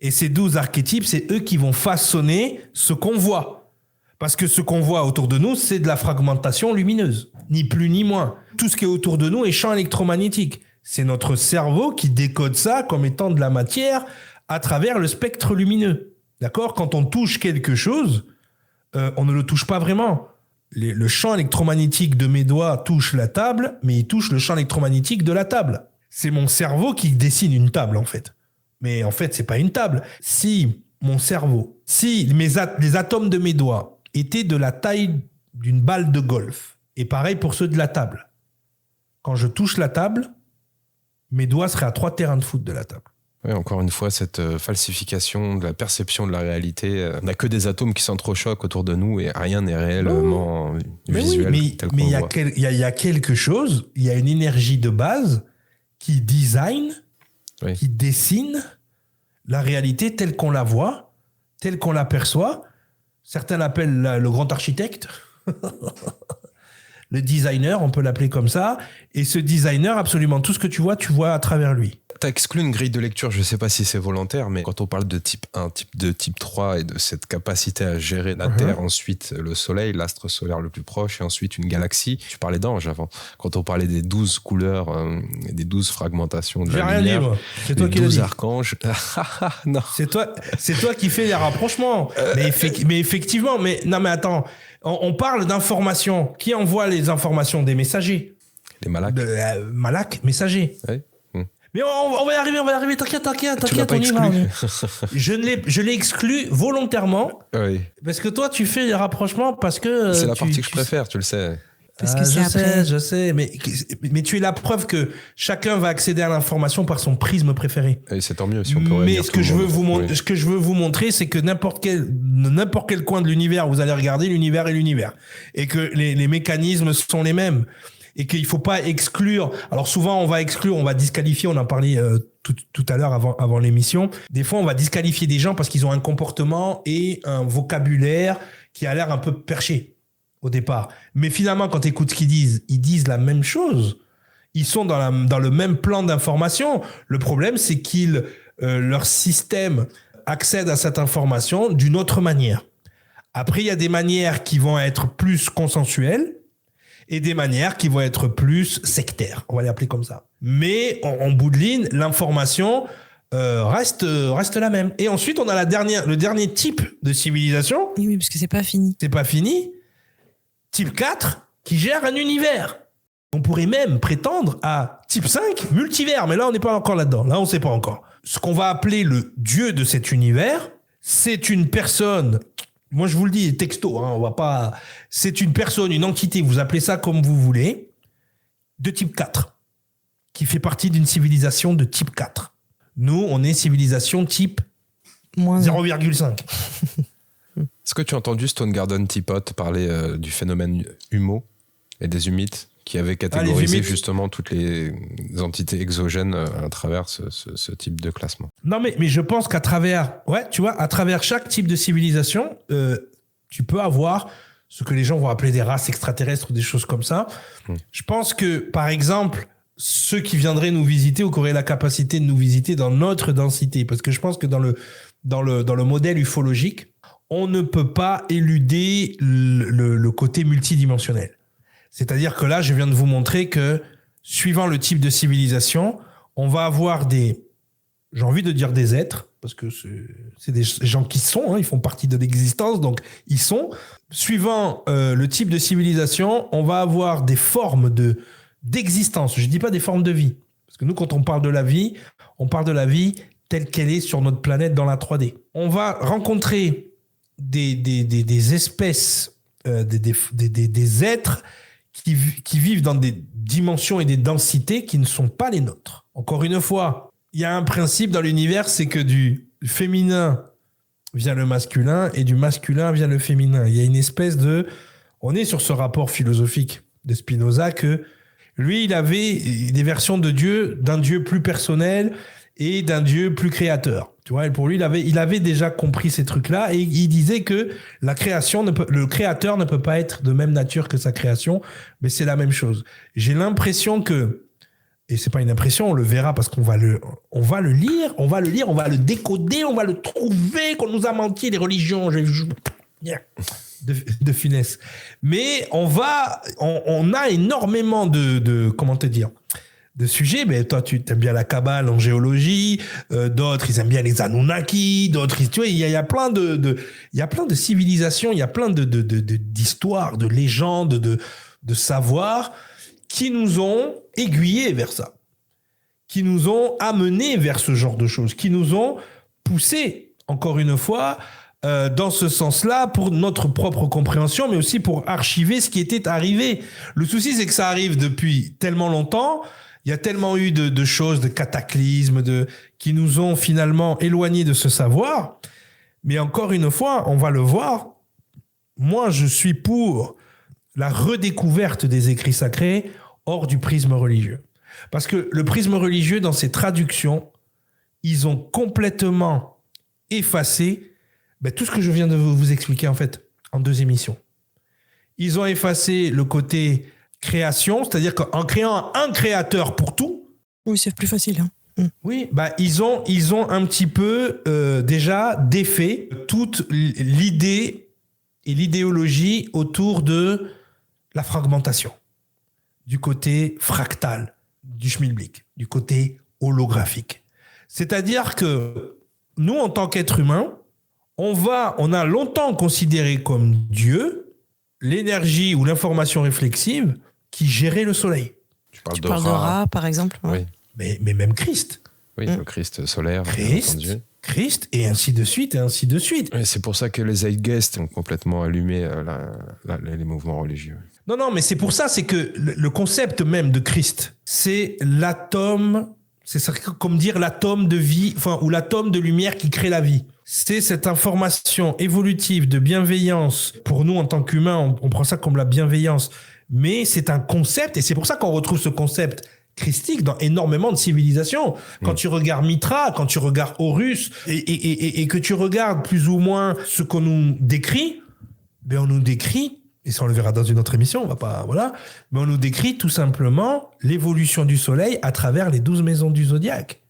Et ces 12 archétypes, c'est eux qui vont façonner ce qu'on voit. Parce que ce qu'on voit autour de nous, c'est de la fragmentation lumineuse. Ni plus ni moins. Tout ce qui est autour de nous est champ électromagnétique. C'est notre cerveau qui décode ça comme étant de la matière à travers le spectre lumineux. D'accord ? Quand on touche quelque chose, on ne le touche pas vraiment. Le champ électromagnétique de mes doigts touche la table, mais il touche le champ électromagnétique de la table. C'est mon cerveau qui dessine une table, en fait. Mais en fait, c'est pas une table. Si mon cerveau, si les atomes de mes doigts étaient de la taille d'une balle de golf, et pareil pour ceux de la table, quand je touche la table, mes doigts seraient à 3 terrains de foot de la table. Oui, encore une fois, cette falsification de la perception de la réalité. On n'a que des atomes qui s'entrechoquent autour de nous et rien n'est réellement visuel. Tel qu'on mais il voit. y a quelque chose, il y a une énergie de base qui design, qui dessine la réalité telle qu'on la voit, telle qu'on l'aperçoit. Certains l'appellent le grand architecte. Le designer, on peut l'appeler comme ça. Et ce designer, absolument tout ce que tu vois à travers lui. T'as exclu une grille de lecture, je sais pas si c'est volontaire, mais quand on parle de type 1, type 2, type 3 et de cette capacité à gérer la Terre, ensuite le Soleil, l'astre solaire le plus proche, et ensuite une galaxie, tu parlais d'anges avant. Quand on parlait des 12 couleurs, des 12 fragmentations de la lumière, j'ai rien dit, moi. C'est toi qui l'as dit. 12 archanges. Non. C'est toi qui fais les rapprochements. Mais effectivement, mais attends, on parle d'informations. Qui envoie les informations? Des messagers. Les malaks. Malaks, messagers. Oui. Mais on va y arriver, t'inquiète, Tu l'as pas on y exclu. va. Je l'ai exclu volontairement. Oui. Parce que toi, tu fais les rapprochements parce que... C'est la partie que je préfère, tu le sais. Parce que c'est je sais, mais tu es la preuve que chacun va accéder à l'information par son prisme préféré. Et c'est tant mieux si on peut Mais ce que je veux vous montrer, c'est que n'importe quel coin de l'univers, vous allez regarder, l'univers est l'univers. Et que les mécanismes sont les mêmes. et qu'il faut pas exclure. Alors souvent, on va exclure, on va disqualifier. On en parlait tout à l'heure avant l'émission. Des fois, on va disqualifier des gens parce qu'ils ont un comportement et un vocabulaire qui a l'air un peu perché au départ. Mais finalement, quand tu écoutes ce qu'ils disent la même chose. Ils sont dans le même plan d'information. Le problème, c'est qu'ils leur système accède à cette information d'une autre manière. Après, il y a des manières qui vont être plus consensuelles et des manières qui vont être plus sectaires. On va les appeler comme ça. Mais en bout de ligne, l'information reste la même. Et ensuite, on a le dernier type de civilisation. Oui, parce que c'est pas fini. C'est pas fini. Type 4, qui gère un univers. On pourrait même prétendre à type 5, multivers. Mais là, on n'est pas encore là-dedans. Là, on ne sait pas encore. Ce qu'on va appeler le dieu de cet univers, c'est une personne... Moi, je vous le dis, texto, on va pas... C'est une personne, une entité, vous appelez ça comme vous voulez, de type 4, qui fait partie d'une civilisation de type 4. Nous, on est civilisation type 0,5. Est-ce que tu as entendu Stone Garden Teapot parler du phénomène humo et des humites qui avait catégorisé justement toutes les entités exogènes à travers ce type de classement? Non, mais je pense qu'à travers, à travers chaque type de civilisation, tu peux avoir ce que les gens vont appeler des races extraterrestres ou des choses comme ça. Je pense que, par exemple, ceux qui viendraient nous visiter ou qui auraient la capacité de nous visiter dans notre densité, parce que je pense que dans le modèle ufologique, on ne peut pas éluder le côté multidimensionnel. C'est-à-dire que là, je viens de vous montrer que, suivant le type de civilisation, on va avoir j'ai envie de dire des êtres, parce que c'est des gens qui sont, hein, ils font partie de l'existence, donc ils sont. Suivant le type de civilisation, on va avoir des formes d'existence. Je ne dis pas des formes de vie. Parce que nous, quand on parle de la vie, on parle de la vie telle qu'elle est sur notre planète dans la 3D. On va rencontrer des espèces, des êtres qui vivent dans des dimensions et des densités qui ne sont pas les nôtres. Encore une fois, il y a un principe dans l'univers, c'est que du féminin vient le masculin et du masculin vient le féminin. Il y a une espèce de... On est sur ce rapport philosophique de Spinoza que lui, il avait des versions de Dieu, d'un Dieu plus personnel et d'un Dieu plus créateur. Tu vois, et pour lui, il avait déjà compris ces trucs-là et il disait que le créateur ne peut pas être de même nature que sa création, mais c'est la même chose. J'ai l'impression que, et c'est pas une impression, on le verra parce qu'on va le lire, on va le décoder, on va le trouver, qu'on nous a menti, les religions, de finesse. Mais on a énormément de comment te dire, de sujets. Mais toi, tu aimes bien la Kabbale en géologie, d'autres, ils aiment bien les Anunnaki, d'autres, tu vois, il y a plein de civilisations, il y a plein d'histoires, de légendes, de savoirs qui nous ont aiguillés vers ça, qui nous ont amenés vers ce genre de choses, qui nous ont poussés, encore une fois, dans ce sens-là, pour notre propre compréhension, mais aussi pour archiver ce qui était arrivé. Le souci, c'est que ça arrive depuis tellement longtemps, il y a tellement eu de choses, de cataclysmes, qui nous ont finalement éloignés de ce savoir. Mais encore une fois, on va le voir, moi, je suis pour la redécouverte des écrits sacrés hors du prisme religieux. Parce que le prisme religieux, dans ses traductions, ils ont complètement effacé tout ce que je viens de vous expliquer en fait en 2 émissions. Ils ont effacé le côté création, c'est-à-dire qu'en créant un créateur pour tout. Oui, c'est plus facile. Oui, ils ont un petit peu déjà défait toute l'idée et l'idéologie autour de la fragmentation, du côté fractal, du schmilblick, du côté holographique. C'est-à-dire que nous, en tant qu'êtres humains, on a longtemps considéré comme Dieu l'énergie ou l'information réflexive qui gérait le soleil. Tu parles de Ra, par exemple. Oui. Mais même Christ. Oui, le Christ solaire. Christ, et ainsi de suite, et ainsi de suite. Et c'est pour ça que les Zeitgeist ont complètement allumé les mouvements religieux. Non, mais c'est pour ça, c'est que le concept même de Christ, c'est l'atome, c'est ça, comme dire l'atome de vie, ou l'atome de lumière qui crée la vie. C'est cette information évolutive de bienveillance. Pour nous, en tant qu'humains, on prend ça comme la bienveillance. mais c'est un concept, et c'est pour ça qu'on retrouve ce concept christique dans énormément de civilisations. Quand tu regardes Mitra, quand tu regardes Horus, et que tu regardes plus ou moins ce qu'on nous décrit, ben on nous décrit, et ça on le verra dans une autre émission, on va pas, voilà, mais on nous décrit tout simplement l'évolution du soleil à travers les 12 maisons du zodiaque.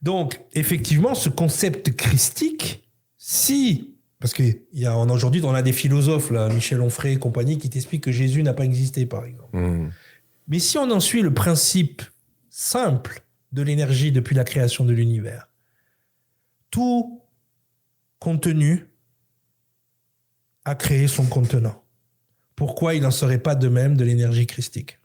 Donc, effectivement, ce concept christique, parce qu'aujourd'hui, on a des philosophes, là, Michel Onfray et compagnie, qui t'expliquent que Jésus n'a pas existé, par exemple. Mais si on en suit le principe simple de l'énergie depuis la création de l'univers, tout contenu a créé son contenant. Pourquoi il n'en serait pas de même de l'énergie christique?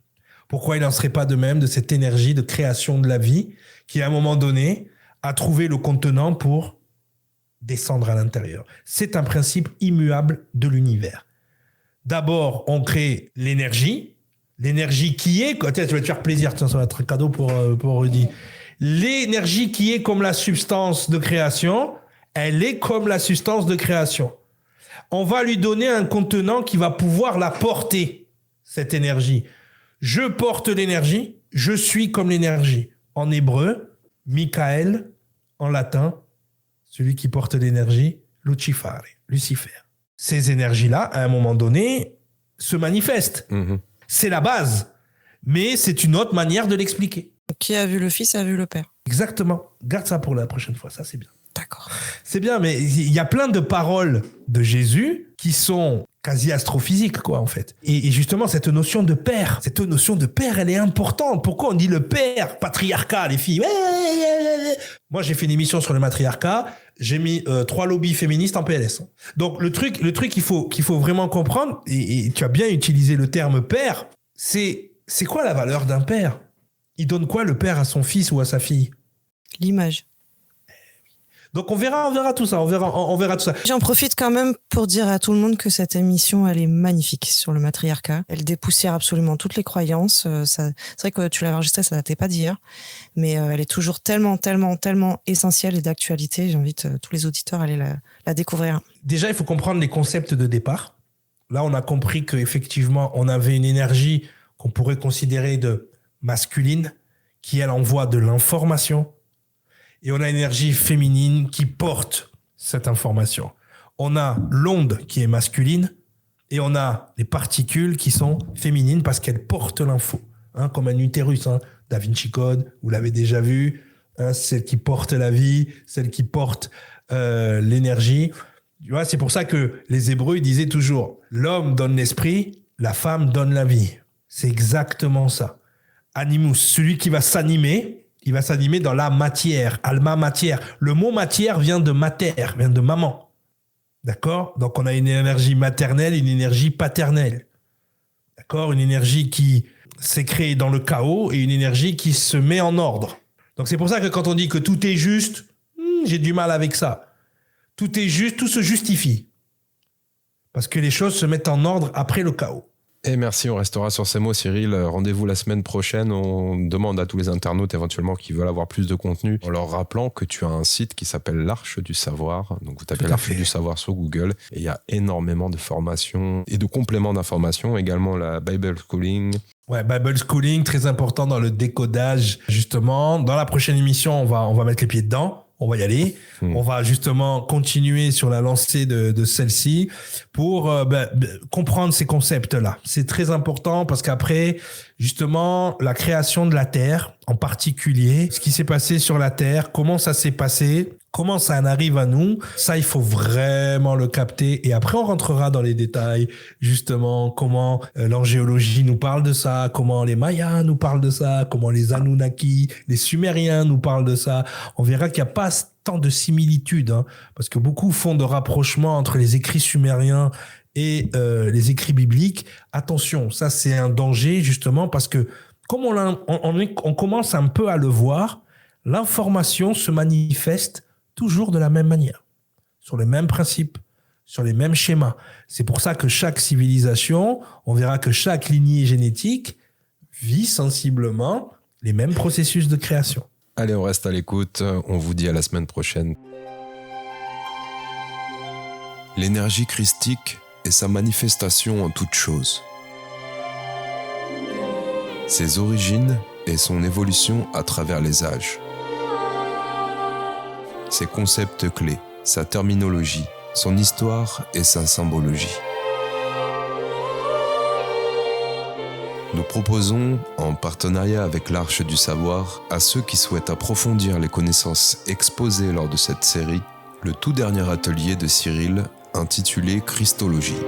Pourquoi il n'en serait pas de même de cette énergie de création de la vie qui, à un moment donné, a trouvé le contenant pour descendre à l'intérieur? C'est un principe immuable de l'univers. D'abord, on crée l'énergie qui est... Tiens, tu vas te faire plaisir, tiens, ça va être un cadeau pour Rudy. L'énergie qui est comme la substance de création, elle est comme la substance de création. On va lui donner un contenant qui va pouvoir la porter, cette énergie. Je porte l'énergie, je suis comme l'énergie. En hébreu, Michael, en latin, celui qui porte l'énergie, Lucifere, Lucifer. Ces énergies-là, à un moment donné, se manifestent. C'est la base, mais c'est une autre manière de l'expliquer. Qui a vu le Fils a vu le Père. Exactement. Garde ça pour la prochaine fois, ça c'est bien. D'accord. C'est bien, mais il y a plein de paroles de Jésus qui sont quasi astrophysiques, quoi, en fait. Et justement, cette notion de père, elle est importante. Pourquoi on dit le père, patriarcat, les filles? Moi, j'ai fait une émission sur le matriarcat. J'ai mis 3 lobbies féministes en PLS. Donc, le truc qu'il faut vraiment comprendre, et tu as bien utilisé le terme père, c'est quoi la valeur d'un père? Il donne quoi, le père, à son fils ou à sa fille? L'image. Donc on verra tout ça, on verra tout ça. J'en profite quand même pour dire à tout le monde que cette émission, elle est magnifique sur le matriarcat. Elle dépoussière absolument toutes les croyances. C'est vrai que tu l'avais enregistrée, ça datait pas d'hier, mais elle est toujours tellement essentielle et d'actualité. J'invite tous les auditeurs à aller la découvrir. Déjà, il faut comprendre les concepts de départ. Là, on a compris qu'effectivement, on avait une énergie qu'on pourrait considérer de masculine, qui, elle, envoie de l'information. Et on a une énergie féminine qui porte cette information. On a l'onde qui est masculine et on a les particules qui sont féminines parce qu'elles portent l'info. Comme un utérus, Da Vinci Code, vous l'avez déjà vu, celle qui porte la vie, celle qui porte l'énergie. Tu vois, c'est pour ça que les Hébreux disaient toujours « L'homme donne l'esprit, la femme donne la vie ». C'est exactement ça. Animus, celui qui va s'animer, il va s'animer dans la matière, alma matière. Le mot matière vient de mater, vient de maman. D'accord? Donc, on a une énergie maternelle, une énergie paternelle. D'accord? Une énergie qui s'est créée dans le chaos et une énergie qui se met en ordre. Donc, c'est pour ça que quand on dit que tout est juste, j'ai du mal avec ça. Tout est juste, tout se justifie. Parce que les choses se mettent en ordre après le chaos. Et merci, on restera sur ces mots, Cyril. Rendez-vous la semaine prochaine. On demande à tous les internautes éventuellement qui veulent avoir plus de contenu, en leur rappelant que tu as un site qui s'appelle l'Arche du Savoir. Donc vous tapez l'Arche du Savoir sur Google et il y a énormément de formations et de compléments d'informations. Également la Bible Schooling. Ouais, Bible Schooling, très important dans le décodage. Justement, dans la prochaine émission, on va mettre les pieds dedans. On va y aller. On va justement continuer sur la lancée de celle-ci pour comprendre ces concepts-là. C'est très important parce qu'après, justement, la création de la Terre, en particulier, ce qui s'est passé sur la Terre, comment ça s'est passé, comment ça en arrive à nous, ça, il faut vraiment le capter. Et après, on rentrera dans les détails, justement, comment l'angéologie nous parle de ça, comment les Mayas nous parlent de ça, comment les Anunnaki, les Sumériens nous parlent de ça. On verra qu'il n'y a pas tant de similitudes, parce que beaucoup font de rapprochements entre les écrits sumériens et les écrits bibliques. Attention, ça, c'est un danger, justement, parce que comme on commence un peu à le voir, l'information se manifeste toujours de la même manière, sur les mêmes principes, sur les mêmes schémas. C'est pour ça que chaque civilisation, on verra que chaque lignée génétique vit sensiblement les mêmes processus de création. Allez, on reste à l'écoute. On vous dit à la semaine prochaine. L'énergie christique est sa manifestation en toute chose. ses origines et son évolution à travers les âges. Ses concepts clés, sa terminologie, son histoire et sa symbologie. Nous proposons, en partenariat avec l'Arche du Savoir, à ceux qui souhaitent approfondir les connaissances exposées lors de cette série, le tout dernier atelier de Cyril intitulé Christologie.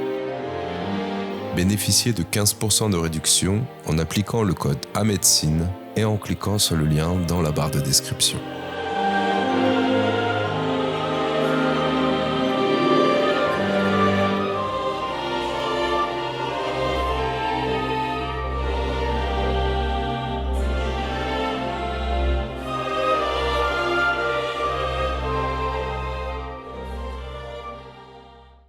Bénéficiez de 15% de réduction en appliquant le code AMEDECINE et en cliquant sur le lien dans la barre de description.